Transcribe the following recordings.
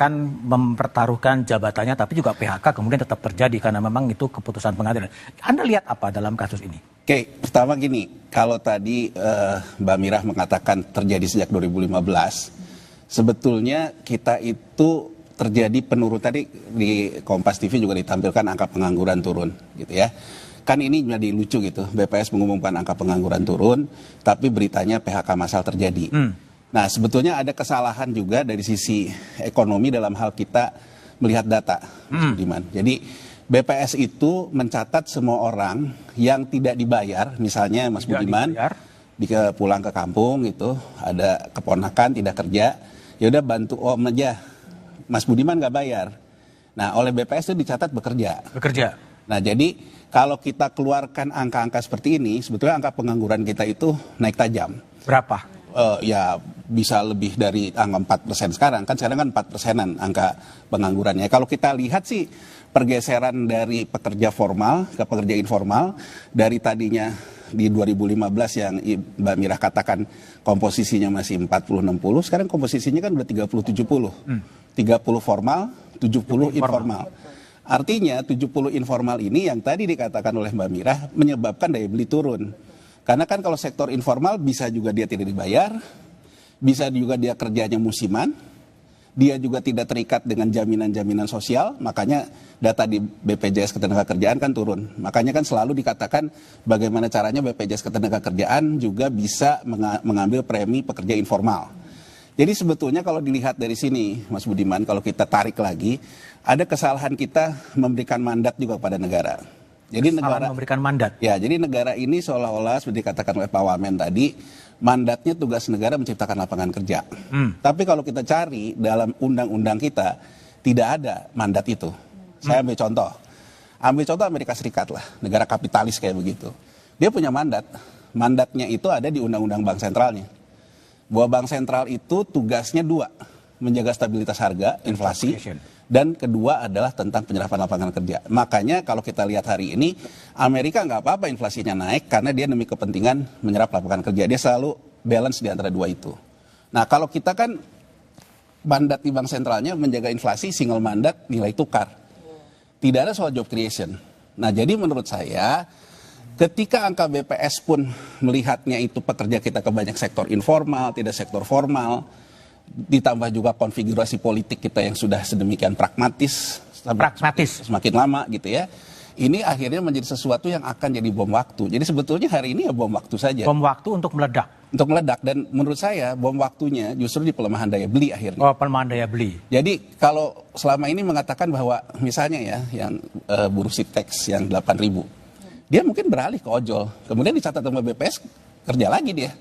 akan mempertaruhkan jabatannya, tapi juga PHK kemudian tetap terjadi karena memang itu keputusan pengadilan. Anda lihat apa dalam kasus ini? Oke, pertama gini, kalau tadi Mbak Mirah mengatakan terjadi sejak 2015, sebetulnya kita itu terjadi penurunan. Tadi di Kompas TV juga ditampilkan angka pengangguran turun, gitu ya. Kan ini jadi lucu gitu, BPS mengumumkan angka pengangguran turun, tapi beritanya PHK massal terjadi. Nah, sebetulnya ada kesalahan juga dari sisi ekonomi dalam hal kita melihat data, Mas Budiman. Jadi BPS itu mencatat semua orang yang tidak dibayar, misalnya Mas Budiman, pulang ke kampung gitu, ada keponakan tidak kerja, ya udah bantu om aja, Mas Budiman nggak bayar. Nah, oleh BPS itu dicatat bekerja. Nah, jadi kalau kita keluarkan angka-angka seperti ini, sebetulnya angka pengangguran kita itu naik tajam. Berapa? Ya bisa lebih dari angka 4% sekarang. Kan sekarang kan 4%-an angka penganggurannya. Kalau kita lihat sih pergeseran dari pekerja formal ke pekerja informal, dari tadinya di 2015 yang Mbak Mirah katakan komposisinya masih 40-60, sekarang komposisinya kan udah 30-70. 30 formal, 70 informal. Artinya 70 informal ini yang tadi dikatakan oleh Mbak Mirah menyebabkan daya beli turun. Karena kan kalau sektor informal bisa juga dia tidak dibayar, bisa juga dia kerjanya musiman, dia juga tidak terikat dengan jaminan-jaminan sosial, makanya data di BPJS Ketenagakerjaan kan turun. Makanya kan selalu dikatakan bagaimana caranya BPJS Ketenagakerjaan juga bisa mengambil premi pekerja informal. Jadi sebetulnya kalau dilihat dari sini, Mas Budiman, kalau kita tarik lagi, ada kesalahan kita memberikan mandat juga kepada negara. Jadi negara memberikan mandat. Ya, jadi negara ini seolah-olah seperti dikatakan oleh Pak Wamen tadi, mandatnya tugas negara menciptakan lapangan kerja. Tapi kalau kita cari dalam undang-undang kita tidak ada mandat itu. Saya ambil contoh. Ambil contoh Amerika Serikat lah, negara kapitalis kayak begitu. Dia punya mandat. Mandatnya itu ada di Undang-Undang Bank Sentralnya. Bahwa Bank Sentral itu tugasnya dua, menjaga stabilitas harga, inflasi, dan kedua adalah tentang penyerapan lapangan kerja. Makanya kalau kita lihat hari ini, Amerika nggak apa-apa inflasinya naik karena dia demi kepentingan menyerap lapangan kerja. Dia selalu balance di antara dua itu. Nah, kalau kita kan mandat di Bank Sentralnya menjaga inflasi, single mandat, nilai tukar. Tidak ada soal job creation. Nah, jadi menurut saya ketika angka BPS pun melihatnya itu pekerja kita ke banyak sektor informal, tidak sektor formal, ditambah juga konfigurasi politik kita yang sudah sedemikian pragmatis, semakin lama gitu ya. Ini akhirnya menjadi sesuatu yang akan jadi bom waktu. Jadi sebetulnya hari ini ya bom waktu saja. Bom waktu untuk meledak. Untuk meledak, dan menurut saya bom waktunya justru di pelemahan daya beli akhirnya. Oh, pelemahan daya beli. Jadi kalau selama ini mengatakan bahwa misalnya ya yang buruh Sitex yang 8.000, dia mungkin beralih ke ojol, kemudian dicatat sama BPS, kerja lagi dia.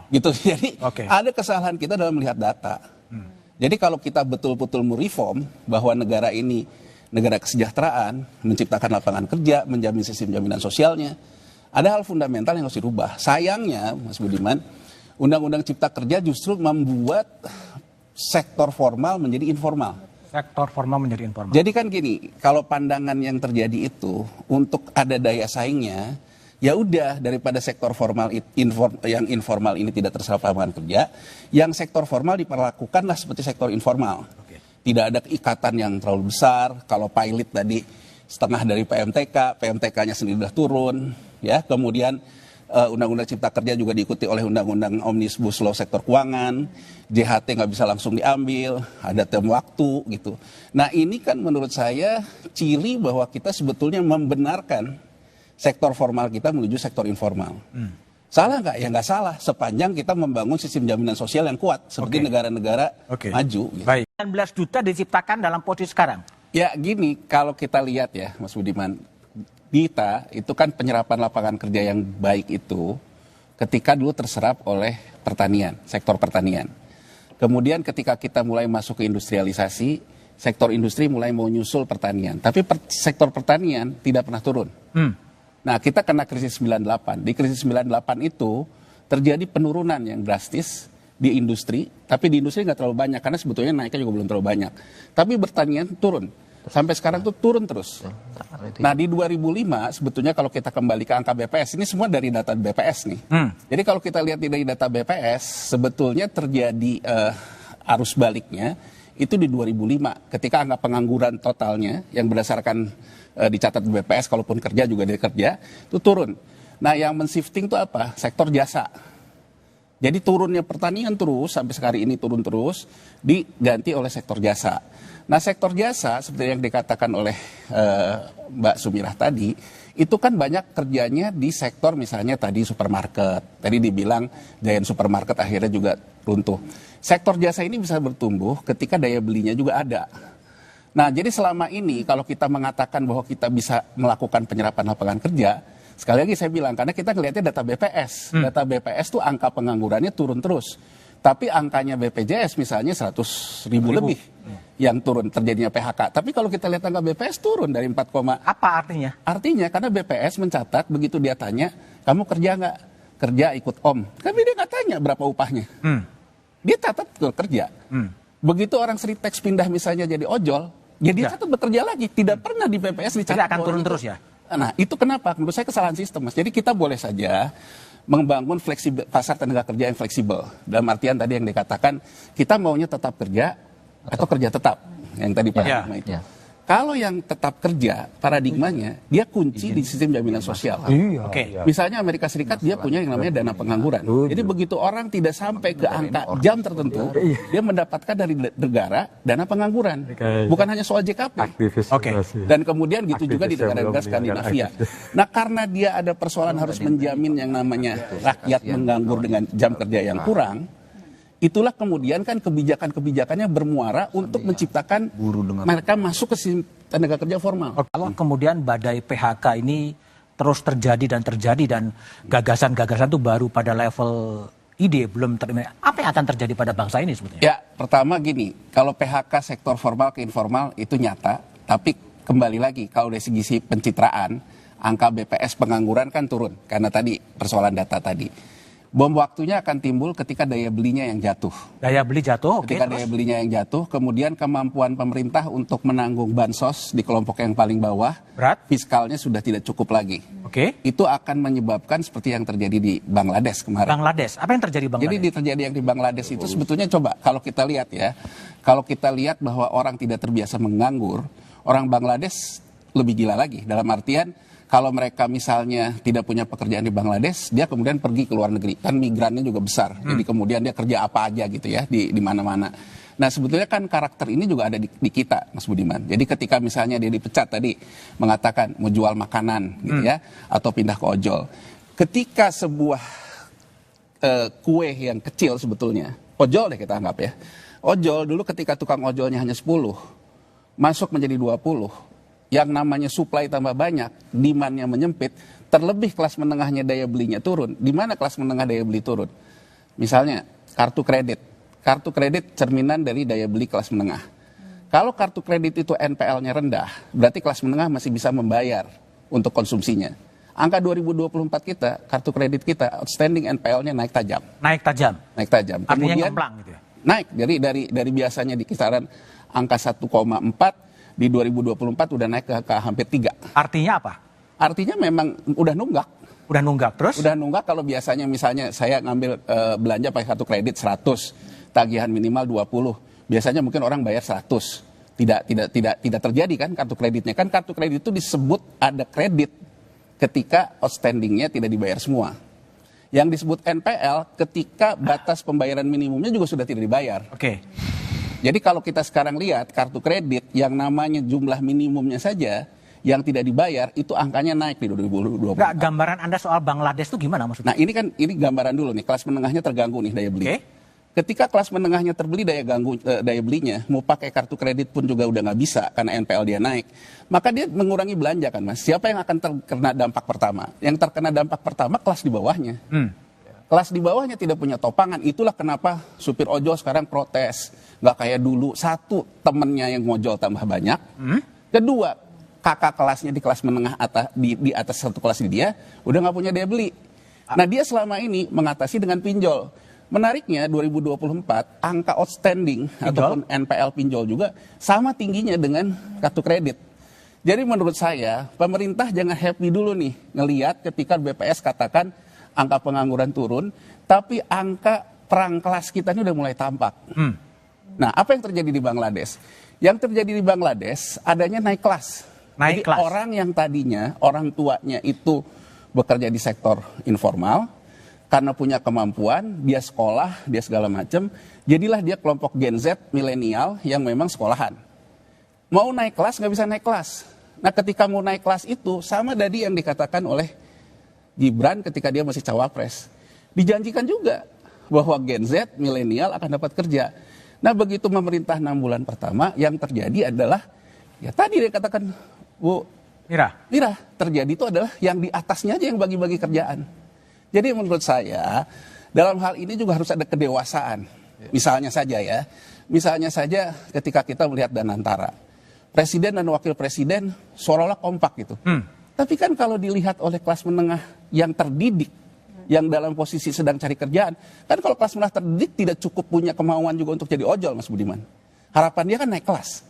Gitu. Jadi ada kesalahan kita dalam melihat data. Jadi kalau kita betul-betul mereform bahwa negara ini negara kesejahteraan, menciptakan lapangan kerja, menjamin sistem jaminan sosialnya, ada hal fundamental yang harus dirubah. Sayangnya, Mas Budiman, Undang-Undang Cipta Kerja justru membuat sektor formal menjadi informal. Sektor formal menjadi informal. Jadi kan gini, kalau pandangan yang terjadi itu untuk ada daya saingnya, ya udah daripada sektor formal yang informal ini tidak terserap lapangan kerja, yang sektor formal diperlakukanlah seperti sektor informal. Tidak ada ikatan yang terlalu besar. Kalau pilot tadi setengah dari PMTK, PMTK-nya sendiri sudah turun, ya. Kemudian Undang-Undang Cipta Kerja juga diikuti oleh Undang-Undang Omnibus Law sektor keuangan, JHT nggak bisa langsung diambil, ada tem waktu gitu. Nah ini kan menurut saya ciri bahwa kita sebetulnya membenarkan sektor formal kita menuju sektor informal. Salah nggak? Ya nggak salah, sepanjang kita membangun sistem jaminan sosial yang kuat seperti negara-negara maju. Gitu. Baik. 19 juta diciptakan dalam posisi sekarang. Ya gini, kalau kita lihat ya Mas Budiman, kita itu kan penyerapan lapangan kerja yang baik itu ketika dulu terserap oleh pertanian, sektor pertanian. Kemudian ketika kita mulai masuk ke industrialisasi, sektor industri mulai mau nyusul pertanian. Tapi sektor pertanian tidak pernah turun. Nah, kita kena krisis 98. Di krisis 98 itu terjadi penurunan yang drastis di industri, tapi di industri nggak terlalu banyak karena sebetulnya naiknya juga belum terlalu banyak. Tapi pertanian turun. Sampai sekarang tuh turun terus. Nah, di 2005 sebetulnya kalau kita kembali ke angka BPS, ini semua dari data BPS nih. Jadi kalau kita lihat dari data BPS, sebetulnya terjadi arus baliknya itu di 2005 ketika angka pengangguran totalnya yang berdasarkan dicatat BPS, kalaupun kerja juga dia kerja, itu turun. Nah yang men-shifting itu apa? Sektor jasa. Jadi turunnya pertanian terus, sampai sekarang ini turun terus, diganti oleh sektor jasa. Nah sektor jasa, seperti yang dikatakan oleh Mbak Sumirah tadi, itu kan banyak kerjanya di sektor misalnya tadi supermarket. Tadi dibilang Giant Supermarket akhirnya juga runtuh. Sektor jasa ini bisa bertumbuh ketika daya belinya juga ada. Nah jadi selama ini kalau kita mengatakan bahwa kita bisa melakukan penyerapan lapangan kerja, sekali lagi saya bilang, karena kita ngelihatnya data BPS. Data BPS tuh angka penganggurannya turun terus. Tapi angkanya BPJS misalnya 100.000 lebih yang turun terjadinya PHK. Tapi kalau kita lihat angka BPS turun dari 4, Apa artinya? artinya karena BPS mencatat begitu dia tanya, kamu kerja nggak? Kerja ikut Om. Tapi dia nggak tanya berapa upahnya. Dia catat kerja. Begitu orang Sritex pindah misalnya jadi ojol, ya dia catat bekerja lagi. Tidak pernah di BPS dicatat. Jadi akan turun terus ya? Nah, itu kenapa? Menurut saya kesalahan sistem, Mas. Jadi kita boleh saja membangun pasar tenaga kerja yang fleksibel. Dalam artian tadi yang dikatakan, kita maunya tetap kerja atau kerja tetap. Yang tadi paradigma itu. Kalau yang tetap kerja, paradigmanya, dia kunci di sistem jaminan sosial. Misalnya Amerika Serikat, dia punya yang namanya dana pengangguran. Jadi begitu orang tidak sampai ke angka jam tertentu, dia mendapatkan dari negara dana pengangguran. Bukan hanya soal JKP. Dan kemudian gitu juga di negara-negara Skandinavia. Nah karena dia ada persoalan harus menjamin yang namanya rakyat menganggur dengan jam kerja yang kurang, itulah kemudian kan kebijakan-kebijakannya bermuara untuk menciptakan mereka masuk ke tenaga kerja formal. Kalau kemudian badai PHK ini terus terjadi dan gagasan-gagasan itu baru pada level ide, belum apa yang akan terjadi pada bangsa ini sebetulnya? Ya, pertama gini, kalau PHK sektor formal ke informal itu nyata, tapi kembali lagi kalau dari segi pencitraan, angka BPS pengangguran kan turun karena tadi persoalan data tadi. Bom waktunya akan timbul ketika daya belinya yang jatuh. Daya beli jatuh, ketika daya belinya yang jatuh, kemudian kemampuan pemerintah untuk menanggung bansos di kelompok yang paling bawah, fiskalnya sudah tidak cukup lagi. Itu akan menyebabkan seperti yang terjadi di Bangladesh kemarin. Bangladesh, apa yang terjadi di Bangladesh? Jadi terjadi yang di Bangladesh itu sebetulnya coba kalau kita lihat ya, kalau kita lihat bahwa orang tidak terbiasa menganggur, orang Bangladesh lebih gila lagi. Dalam artian kalau mereka misalnya tidak punya pekerjaan di Bangladesh, dia kemudian pergi ke luar negeri. Kan migrannya juga besar. Jadi kemudian dia kerja apa aja gitu ya di mana-mana. Nah sebetulnya kan karakter ini juga ada di kita, Mas Budiman. Jadi ketika misalnya dia dipecat tadi, mengatakan mau jual makanan gitu ya, atau pindah ke ojol. Ketika sebuah kue yang kecil sebetulnya, ojol deh kita anggap ya. Ojol dulu ketika tukang ojolnya hanya 10, masuk menjadi 20. Yang namanya supply tambah banyak, demand-nya menyempit, terlebih kelas menengahnya daya belinya turun. Di mana kelas menengah daya beli turun? Misalnya kartu kredit. Kartu kredit cerminan dari daya beli kelas menengah. Kalau kartu kredit itu NPL-nya rendah, berarti kelas menengah masih bisa membayar untuk konsumsinya. Angka 2024 kita, kartu kredit kita, outstanding NPL-nya naik tajam. Naik tajam? Naik tajam. Artinya ngemplang gitu ya? Naik, dari biasanya di kisaran angka 1,4, di 2024 udah naik ke hampir 3. Artinya apa? Artinya memang udah nunggak. Udah nunggak terus? Udah nunggak kalau biasanya misalnya saya ngambil belanja pakai kartu kredit 100, tagihan minimal 20. Biasanya mungkin orang bayar 100. Tidak terjadi kan kartu kreditnya. Kan kartu kredit itu disebut ada kredit ketika outstandingnya tidak dibayar semua. Yang disebut NPL ketika batas pembayaran minimumnya juga sudah tidak dibayar. Jadi kalau kita sekarang lihat kartu kredit yang namanya jumlah minimumnya saja yang tidak dibayar itu angkanya naik di 2020. Nggak, gambaran Anda soal Bangladesh itu gimana maksudnya? Nah ini gambaran dulu nih, kelas menengahnya terganggu nih daya beli. Ketika kelas menengahnya terbeli daya belinya, mau pakai kartu kredit pun juga udah nggak bisa karena NPL dia naik. Maka dia mengurangi belanja kan Mas. Siapa yang akan terkena dampak pertama? Yang terkena dampak pertama kelas di bawahnya. Kelas di bawahnya tidak punya topangan. Itulah kenapa supir ojol sekarang protes. Nggak kayak dulu. Satu, temennya yang ngojol tambah banyak. Kedua, kakak kelasnya di kelas menengah di atas satu kelas di dia, udah nggak punya daya beli. Nah dia selama ini mengatasi dengan pinjol. Menariknya 2024, angka outstanding ataupun NPL pinjol juga sama tingginya dengan kartu kredit. Jadi menurut saya, pemerintah jangan happy dulu nih ngelihat ketika BPS katakan angka pengangguran turun, tapi angka perang kelas kita ini udah mulai tampak. Nah, apa yang terjadi di Bangladesh? Yang terjadi di Bangladesh adanya naik kelas. Naik Jadi kelas. orang yang tadinya orang tuanya itu bekerja di sektor informal, karena punya kemampuan, dia sekolah, dia segala macam, jadilah dia kelompok Gen Z, milenial yang memang sekolahan. Mau naik kelas nggak bisa naik kelas. Nah, ketika mau naik kelas itu sama tadi yang dikatakan oleh Gibran ketika dia masih cawapres. Dijanjikan juga bahwa Gen Z, milenial akan dapat kerja. Nah, begitu memerintah 6 bulan pertama, yang terjadi adalah, ya tadi dia katakan, Bu Mira, terjadi itu adalah yang di atasnya aja yang bagi-bagi kerjaan. Jadi menurut saya, dalam hal ini juga harus ada kedewasaan. Misalnya saja ketika kita melihat Danantara, Presiden dan Wakil Presiden seolah-olah kompak gitu. Tapi kan kalau dilihat oleh kelas menengah yang terdidik, yang dalam posisi sedang cari kerjaan, kan kalau kelas menengah terdidik tidak cukup punya kemauan juga untuk jadi ojol, Mas Budiman. Harapan dia kan naik kelas.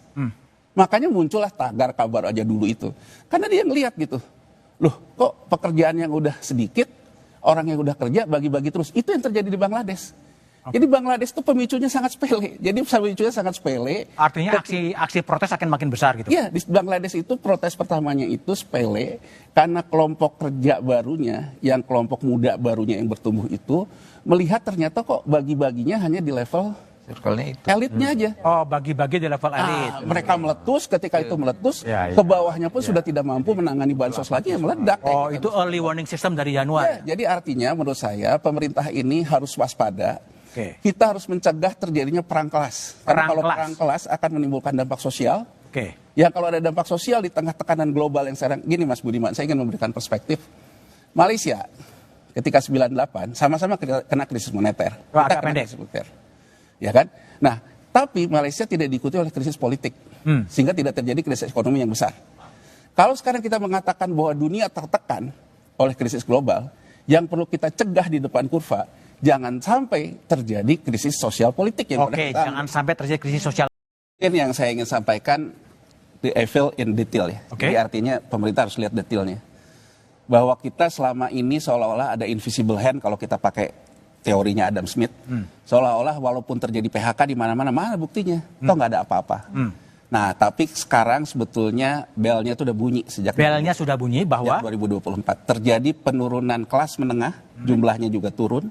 Makanya muncullah tagar kabar aja dulu itu. Karena dia ngelihat gitu, loh kok pekerjaan yang udah sedikit, orang yang udah kerja bagi-bagi terus. Itu yang terjadi di Bangladesh. Jadi Bangladesh itu pemicunya sangat sepele. Artinya aksi protes akan makin besar gitu. Iya, di Bangladesh itu protes pertamanya itu sepele karena kelompok kerja barunya, yang kelompok muda barunya yang bertumbuh itu melihat ternyata kok bagi-baginya hanya di level elitnya aja. Oh, bagi-bagi di level elit. Mereka meletus, ketika itu meletus, ke bawahnya pun sudah tidak mampu menangani bansos lagi yang meledak. Oh, itu early warning system dari Januari. Ya, jadi artinya menurut saya pemerintah ini harus waspada. Kita harus mencegah terjadinya perang kelas. Karena kalau perang kelas akan menimbulkan dampak sosial. Ya kalau ada dampak sosial di tengah tekanan global yang sekarang, gini Mas Budiman, saya ingin memberikan perspektif. Malaysia ketika 98 sama-sama kena krisis moneter. Kita kena krisis moneter. Ya kan? Nah, tapi Malaysia tidak diikuti oleh krisis politik. Sehingga tidak terjadi krisis ekonomi yang besar. Kalau sekarang kita mengatakan bahwa dunia tertekan oleh krisis global, yang perlu kita cegah di depan kurva, jangan sampai terjadi krisis sosial politik yang jangan sampai terjadi krisis sosial. Ini yang saya ingin sampaikan, the evil in detail ya. Jadi artinya pemerintah harus lihat detailnya. Bahwa kita selama ini seolah-olah ada invisible hand kalau kita pakai teorinya Adam Smith. Seolah-olah walaupun terjadi PHK di mana-mana, mana buktinya? Toh nggak ada apa-apa. Nah, tapi sekarang sebetulnya belnya itu udah bunyi sejak belnya sudah bunyi bahwa 2024 terjadi penurunan kelas menengah, jumlahnya juga turun.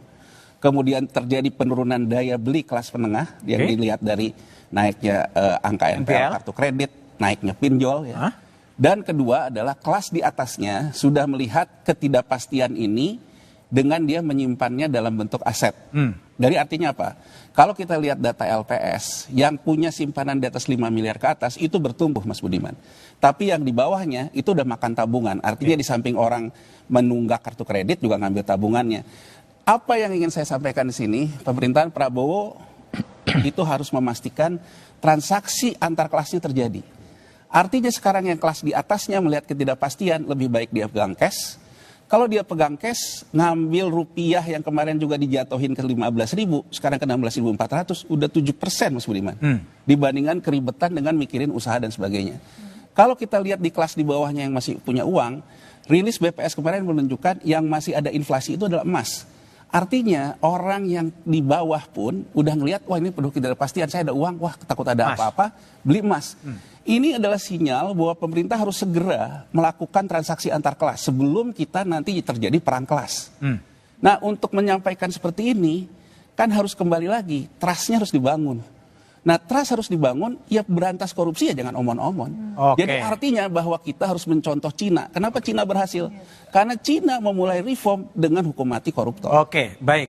Kemudian terjadi penurunan daya beli kelas menengah yang dilihat dari naiknya angka NPL kartu kredit, naiknya pinjol. Ya. Dan kedua adalah kelas di atasnya sudah melihat ketidakpastian ini dengan dia menyimpannya dalam bentuk aset. Jadi artinya apa? Kalau kita lihat data LPS yang punya simpanan di atas 5 miliar ke atas itu bertumbuh Mas Budiman. Tapi yang di bawahnya itu udah makan tabungan. Artinya di samping orang menunggak kartu kredit juga ngambil tabungannya. Apa yang ingin saya sampaikan di sini, pemerintahan Prabowo itu harus memastikan transaksi antar kelasnya terjadi. Artinya sekarang yang kelas di atasnya melihat ketidakpastian, lebih baik dia pegang cash. Kalau dia pegang cash, ngambil rupiah yang kemarin juga dijatuhin ke 15.000, sekarang ke 16.400, udah 7% Mas Budiman. Dibandingkan keribetan dengan mikirin usaha dan sebagainya. Kalau kita lihat di kelas di bawahnya yang masih punya uang, rilis BPS kemarin menunjukkan yang masih ada inflasi itu adalah emas. Artinya orang yang di bawah pun udah ngelihat, wah ini penuh ketidakpastian, saya ada uang, wah takut ada apa-apa, beli emas. Ini adalah sinyal bahwa pemerintah harus segera melakukan transaksi antar kelas sebelum kita nanti terjadi perang kelas. Nah, untuk menyampaikan seperti ini, kan harus kembali lagi, trust-nya harus dibangun. Nah, trust harus dibangun, ya berantas korupsi ya jangan omon-omon. Jadi artinya bahwa kita harus mencontoh Cina. Kenapa Cina berhasil? Karena Cina memulai reform dengan hukum mati koruptor. Baik.